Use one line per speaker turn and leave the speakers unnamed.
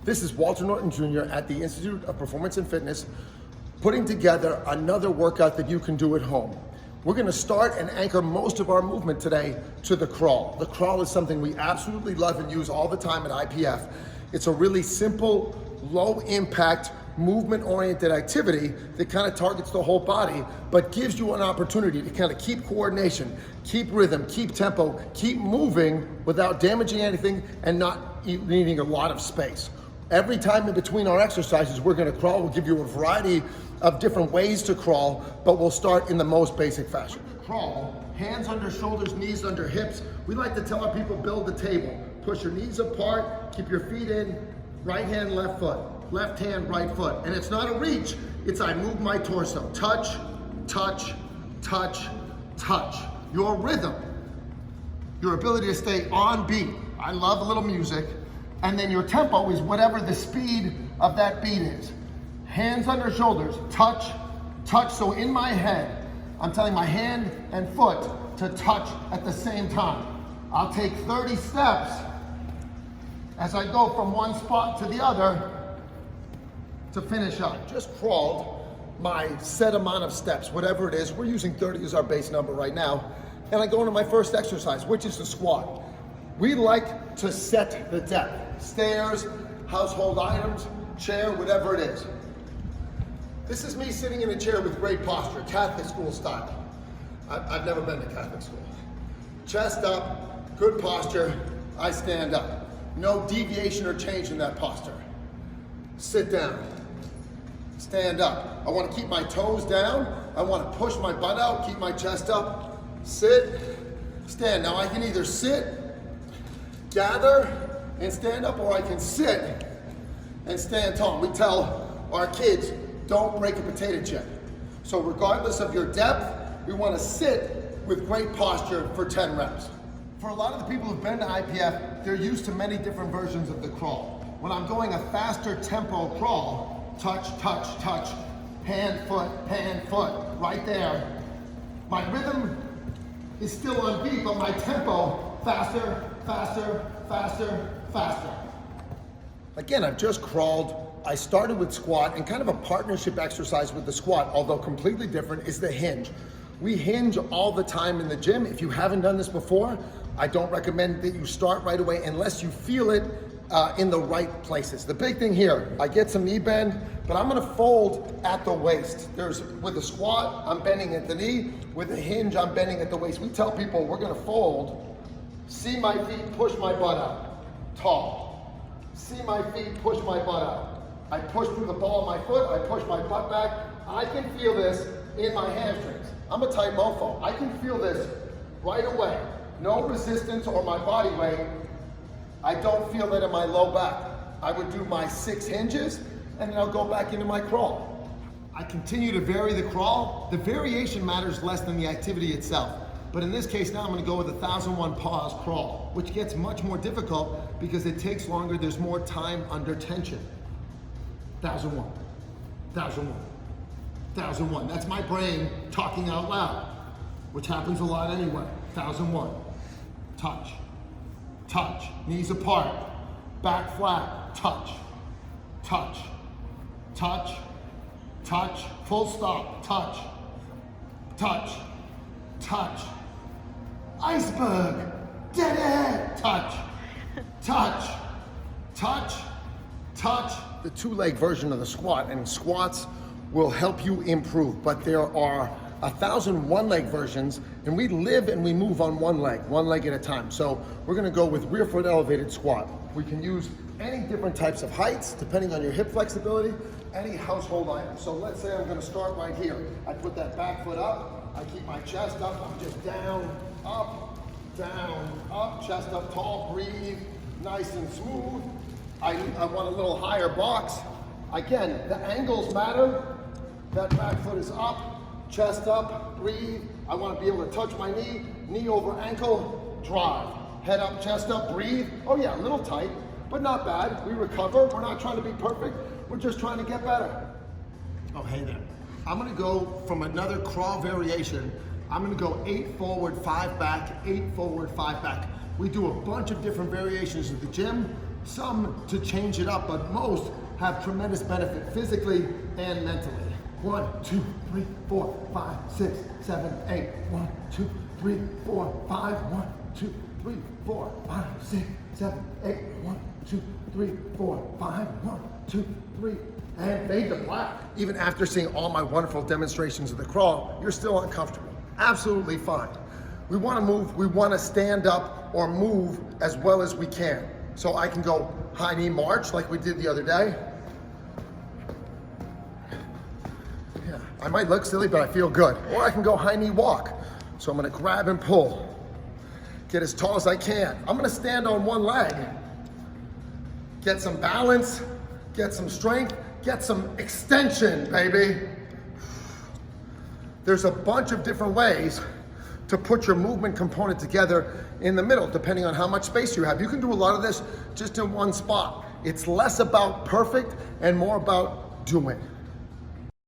This is Walter Norton Jr. at the Institute of Performance and Fitness, putting together another workout that you can do at home. We're gonna start and anchor most of our movement today to the crawl. The crawl is something we absolutely love and use all the time at IPF. It's a really simple, low impact, movement-oriented activity that kind of targets the whole body, but gives you an opportunity to kind of keep coordination, keep rhythm, keep tempo, keep moving without damaging anything and not needing a lot of space. Every time in between our exercises, we're gonna crawl. We'll give you a variety of different ways to crawl, but we'll start in the most basic fashion. Crawl, hands under shoulders, knees under hips. We like to tell our people, build the table. Push your knees apart, keep your feet in, right hand, left foot. Left hand, right foot. And it's not a reach, it's I move my torso. Touch, touch, touch, touch. Your rhythm, your ability to stay on beat. I love a little music. And then your tempo is whatever the speed of that beat is. Hands under shoulders, touch, touch. So in my head, I'm telling my hand and foot to touch at the same time. I'll take 30 steps as I go from one spot to the other to finish up. Just crawled my set amount of steps, whatever it is. We're using 30 as our base number right now. And I go into my first exercise, which is the squat. We like to set the depth. Stairs, household items, chair, whatever it is. This is me sitting in a chair with great posture, Catholic school style. I've never been to Catholic school. Chest up, good posture, I stand up. No deviation or change in that posture. Sit down, stand up. I want to keep my toes down. I want to push my butt out, keep my chest up. Sit, stand. Now I can either sit, gather, and stand up, or I can sit and stand tall. We tell our kids, don't break a potato chip. So regardless of your depth, we want to sit with great posture for 10 reps. For a lot of the people who've been to IPF, they're used to many different versions of the crawl. When I'm going a faster tempo crawl, touch, touch, touch, hand, foot, right there. My rhythm is still on beat, but my tempo, faster, faster, faster, faster. Again, I've just crawled. I started with squat, and kind of a partnership exercise with the squat, although completely different, is the hinge. We hinge all the time in the gym. If you haven't done this before, I don't recommend that you start right away unless you feel it in the right places. The big thing here, I get some knee bend, but I'm gonna fold at the waist. With a squat, I'm bending at the knee. With a hinge, I'm bending at the waist. We tell people we're gonna fold, see my feet, push my butt out, tall. See my feet, push my butt out. I push through the ball of my foot, I push my butt back. I can feel this in my hamstrings. I'm a tight mofo. I can feel this right away. No resistance or my body weight. I don't feel that in my low back. I would do my 6 hinges and then I'll go back into my crawl. I continue to vary the crawl. The variation matters less than the activity itself. But in this case now I'm gonna go with 1,001 pause crawl, which gets much more difficult because it takes longer, there's more time under tension. 1,001, 1,001, 1,001. That's my brain talking out loud, which happens a lot anyway. 1,001, touch. Touch, knees apart, back flat, touch, touch, touch, touch, full stop, touch, touch, touch, iceberg, dead ahead, touch, touch, touch, touch. The 2-leg version of the squat, and squats will help you improve, but there are 1,000 one-leg versions, and we live and we move on one leg at a time. So we're gonna go with rear foot elevated squat. We can use any different types of heights, depending on your hip flexibility, any household item. So let's say I'm gonna start right here. I put that back foot up, I keep my chest up, I'm just down, up, chest up tall, breathe, nice and smooth. I want a little higher box. Again, the angles matter. That back foot is up, chest up, breathe. I want to be able to touch my knee, knee over ankle, drive. Head up, chest up, breathe. Oh yeah, a little tight, but not bad. We recover. We're not trying to be perfect. We're just trying to get better. Oh, hey there. I'm gonna go from another crawl variation. I'm gonna go 8 forward, 5 back, 8 forward, 5 back. We do a bunch of different variations at the gym. some to change it up, but most have tremendous benefit physically and mentally. 1, 2, 3, 4, 5, 6, 7, 8. 1, 2, 3, 4, 5. 1, 2, 3, 4, 5, 6, 7, 8. 1, 2, 3, 4, 5. 1, 2, 3. And fade to black. Even after seeing all my wonderful demonstrations of the crawl, you're still uncomfortable. Absolutely fine. We want to move, we want to stand up or move as well as we can. So I can go high knee march like we did the other day. Yeah, I might look silly, but I feel good. Or I can go high knee walk. So I'm going to grab and pull. Get as tall as I can. I'm going to stand on one leg. Get some balance, get some strength, get some extension, baby. There's a bunch of different ways to put your movement component together in the middle, depending on how much space you have. You can do a lot of this just in one spot. It's less about perfect and more about doing.